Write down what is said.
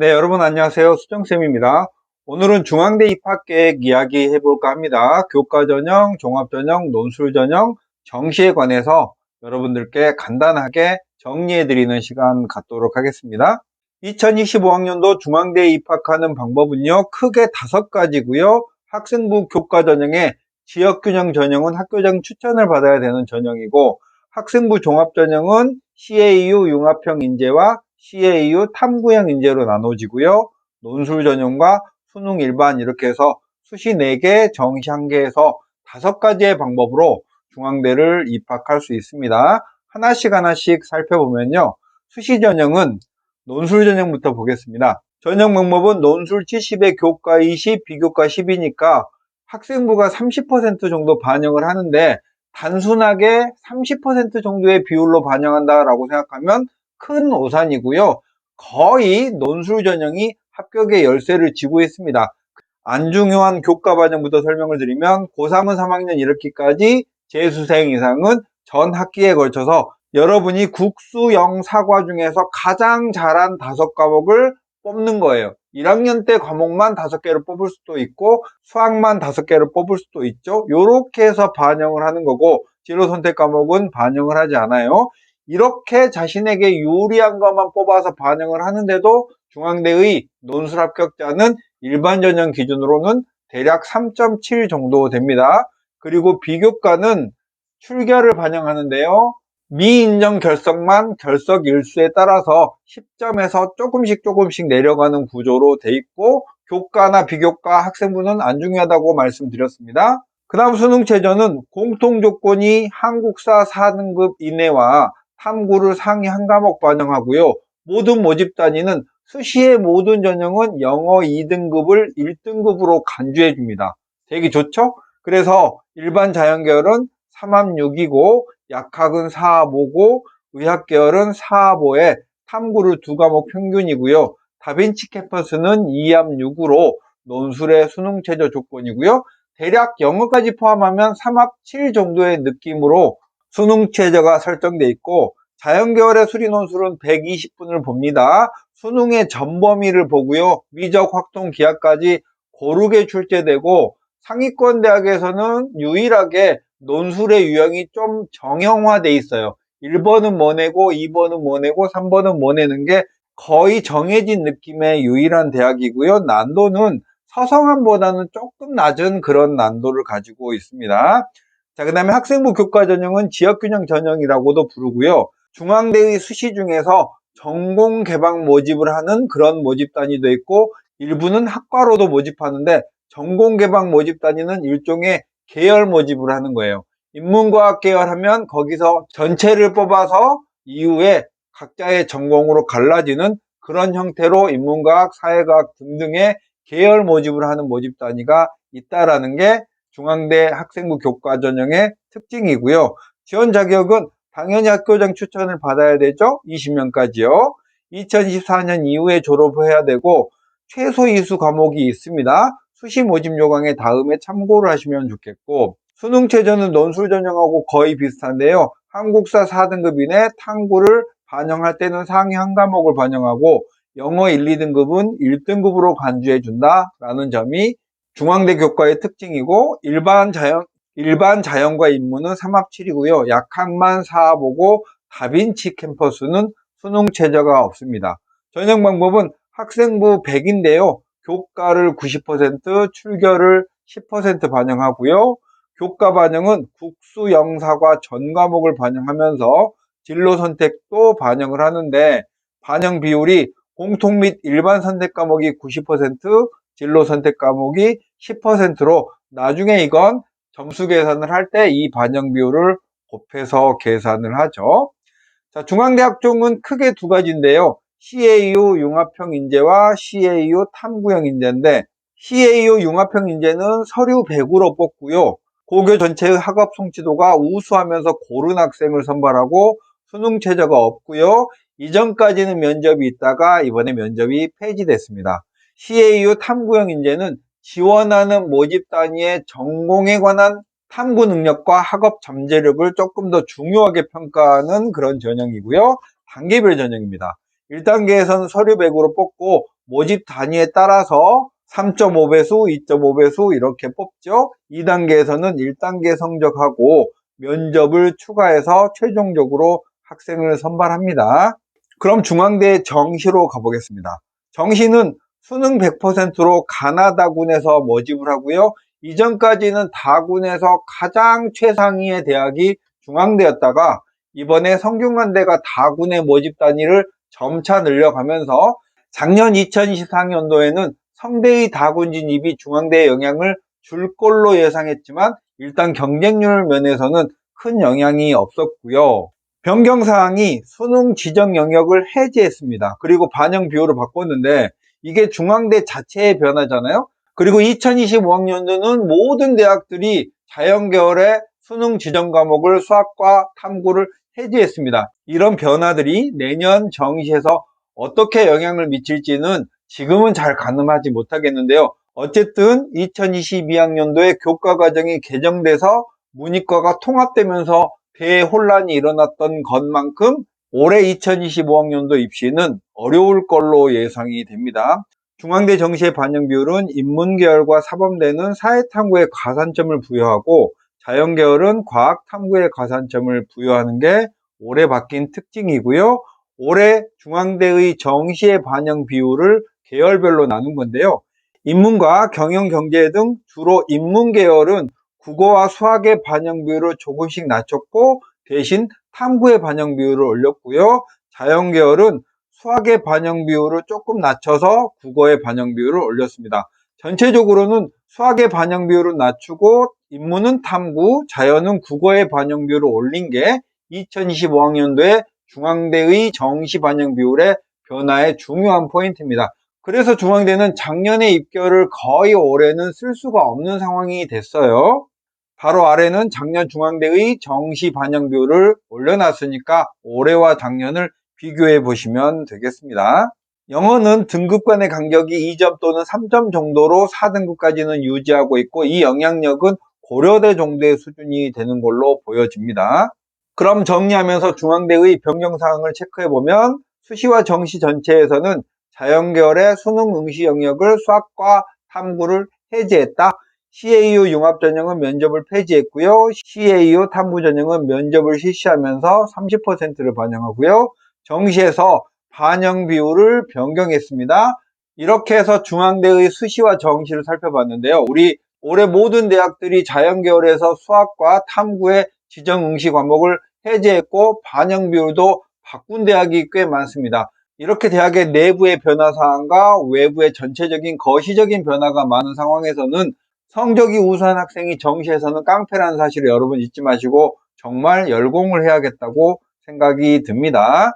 네, 여러분 안녕하세요. 수정쌤입니다. 오늘은 중앙대 입학계획 이야기 해볼까 합니다. 교과전형, 종합전형, 논술전형, 정시에 관해서 여러분들께 간단하게 정리해드리는 시간 갖도록 하겠습니다. 2025학년도 중앙대에 입학하는 방법은요, 크게 5가지고요. 학생부 교과전형에 지역균형 전형은 학교장 추천을 받아야 되는 전형이고, 학생부 종합전형은 CAU 융합형 인재와 CAU 탐구형 인재로 나눠지고요. 논술 전형과 수능 일반 이렇게 해서 수시 4개, 정시 1개에서 5가지의 방법으로 중앙대를 입학할 수 있습니다. 하나씩 살펴보면요. 수시 전형은 논술 전형부터 보겠습니다. 전형 방법은 논술 70에 교과 20, 비교과 10이니까 학생부가 30% 정도 반영을 하는데 단순하게 30% 정도의 비율로 반영한다라고 생각하면 큰 오산이고요. 거의 논술 전형이 합격의 열쇠를 쥐고 있습니다. 안 중요한 교과 반영부터 설명을 드리면 고3은 3학년 1학기까지 재수생 이상은 전 학기에 걸쳐서 여러분이 국수, 영, 사과 중에서 가장 잘한 5과목을 뽑는 거예요. 1학년 때 과목만 5개를 뽑을 수도 있고 수학만 5개를 뽑을 수도 있죠. 이렇게 해서 반영을 하는 거고 진로 선택 과목은 반영을 하지 않아요. 이렇게 자신에게 유리한 것만 뽑아서 반영을 하는데도 중앙대의 논술 합격자는 일반 전형 기준으로는 대략 3.7 정도 됩니다. 그리고 비교과는 출결을 반영하는데요. 미인정 결석만 결석 일수에 따라서 10점에서 조금씩 내려가는 구조로 돼 있고 교과나 비교과 학생부는 안 중요하다고 말씀드렸습니다. 그 다음 수능 최저는 공통조건이 한국사 4등급 이내와 탐구를 상위 한 과목 반영하고요. 모든 모집 단위는 수시의 모든 전형은 영어 2등급을 1등급으로 간주해 줍니다. 되게 좋죠? 그래서 일반 자연계열은 3합6이고 약학은 4합5고 의학계열은 4합5에 탐구를 2과목 평균이고요. 다빈치 캠퍼스는 2합6으로 논술의 수능 최저 조건이고요. 대략 영어까지 포함하면 3합7 정도의 느낌으로 수능 최저가 설정돼 있고 자연계열의 수리논술은 120분을 봅니다. 수능의 전범위를 보고요. 미적, 확통, 기하까지 고르게 출제되고 상위권 대학에서는 유일하게 논술의 유형이 좀 정형화돼 있어요. 1번은 뭐 내고 2번은 뭐 내고 3번은 뭐 내는 게 거의 정해진 느낌의 유일한 대학이고요. 난도는 서성함보다는 조금 낮은 그런 난도를 가지고 있습니다. 자, 그 다음에 학생부 교과 전형은 지역균형 전형이라고도 부르고요. 중앙대의 수시 중에서 전공 개방 모집을 하는 그런 모집 단위도 있고 일부는 학과로도 모집하는데 전공 개방 모집 단위는 일종의 계열 모집을 하는 거예요. 인문과학 계열 하면 거기서 전체를 뽑아서 이후에 각자의 전공으로 갈라지는 그런 형태로 인문과학, 사회과학 등등의 계열 모집을 하는 모집 단위가 있다라는 게 중앙대 학생부 교과 전형의 특징이고요. 지원 자격은 당연히 학교장 추천을 받아야 되죠. 20명까지요. 2024년 이후에 졸업해야 되고 최소 이수 과목이 있습니다. 수시 모집 요강에 다음에 참고를 하시면 좋겠고 수능 최저는 논술 전형하고 거의 비슷한데요. 한국사 4등급 이내 탐구를 반영할 때는 상위 한 과목을 반영하고 영어 1, 2등급은 1등급으로 간주해 준다라는 점이 중앙대 교과의 특징이고 일반 자연과 인문은 3합7이고요. 약학만 4합5고 다빈치 캠퍼스는 수능 최저가 없습니다. 전형 방법은 학생부 100인데요. 교과를 90%, 출결을 10% 반영하고요. 교과 반영은 국수, 영사과 전 과목을 반영하면서 진로 선택도 반영을 하는데 반영 비율이 공통 및 일반 선택 과목이 90%, 진로 선택 과목이 10%로 나중에 이건 점수 계산을 할 때 이 반영 비율을 곱해서 계산을 하죠. 자, 중앙대학종은 크게 2가지인데요. CAU 융합형 인재와 CAU 탐구형 인재인데 CAU 융합형 인재는 서류 100으로 뽑고요. 고교 전체의 학업 성취도가 우수하면서 고른 학생을 선발하고 수능 최저가 없고요. 이전까지는 면접이 있다가 이번에 면접이 폐지됐습니다. CAU 탐구형 인재는 지원하는 모집 단위의 전공에 관한 탐구 능력과 학업 잠재력을 조금 더 중요하게 평가하는 그런 전형이고요. 단계별 전형입니다. 1단계에서는 서류 100으로 뽑고 모집 단위에 따라서 3.5배수, 2.5배수 이렇게 뽑죠. 2단계에서는 1단계 성적하고 면접을 추가해서 최종적으로 학생을 선발합니다. 그럼 중앙대 정시로 가보겠습니다. 정시는 수능 100%로 가나다군에서 모집을 하고요. 이전까지는 다군에서 가장 최상위의 대학이 중앙대였다가 이번에 성균관대가 다군의 모집 단위를 점차 늘려가면서 작년 2024년도에는 성대의 다군 진입이 중앙대에 영향을 줄 걸로 예상했지만 일단 경쟁률 면에서는 큰 영향이 없었고요. 변경사항이 수능 지정 영역을 해제했습니다. 그리고 반영 비율을 바꿨는데 이게 중앙대 자체의 변화잖아요. 그리고 2025학년도는 모든 대학들이 자연계열의 수능 지정 과목을 수학과 탐구를 해제했습니다. 이런 변화들이 내년 정시에서 어떻게 영향을 미칠지는 지금은 잘 가늠하지 못하겠는데요. 어쨌든 2022학년도에 교과과정이 개정돼서 문이과가 통합되면서 대혼란이 일어났던 것만큼 올해 2025학년도 입시는 어려울 걸로 예상이 됩니다. 중앙대 정시의 반영 비율은 인문계열과 사범대는 사회탐구에 가산점을 부여하고 자연계열은 과학탐구에 가산점을 부여하는 게 올해 바뀐 특징이고요. 올해 중앙대의 정시의 반영 비율을 계열별로 나눈 건데요. 인문과 경영, 경제 등 주로 인문계열은 국어와 수학의 반영 비율을 조금씩 낮췄고 대신 탐구의 반영 비율을 올렸고요. 자연계열은 수학의 반영 비율을 조금 낮춰서 국어의 반영 비율을 올렸습니다. 전체적으로는 수학의 반영 비율을 낮추고 인문은 탐구, 자연은 국어의 반영 비율을 올린 게 2025학년도에 중앙대의 정시 반영 비율의 변화의 중요한 포인트입니다. 그래서 중앙대는 작년의 입결을 거의 올해는 쓸 수가 없는 상황이 됐어요. 바로 아래는 작년 중앙대의 정시 반영 비율을 올려놨으니까 올해와 작년을 비교해 보시면 되겠습니다. 영어는 등급 간의 간격이 2점 또는 3점 정도로 4등급까지는 유지하고 있고 이 영향력은 고려대 정도의 수준이 되는 걸로 보여집니다. 그럼 정리하면서 중앙대의 변경사항을 체크해보면 수시와 정시 전체에서는 자연계열의 수능 응시 영역을 수학과 탐구를 해제했다. CAU 융합전형은 면접을 폐지했고요. CAU 탐구전형은 면접을 실시하면서 30%를 반영하고요. 정시에서 반영 비율을 변경했습니다. 이렇게 해서 중앙대의 수시와 정시를 살펴봤는데요. 우리 올해 모든 대학들이 자연계열에서 수학과 탐구의 지정 응시 과목을 해제했고 반영 비율도 바꾼 대학이 꽤 많습니다. 이렇게 대학의 내부의 변화 사항과 외부의 전체적인 거시적인 변화가 많은 상황에서는 성적이 우수한 학생이 정시에서는 깡패라는 사실을 여러분 잊지 마시고 정말 열공을 해야겠다고 생각이 듭니다.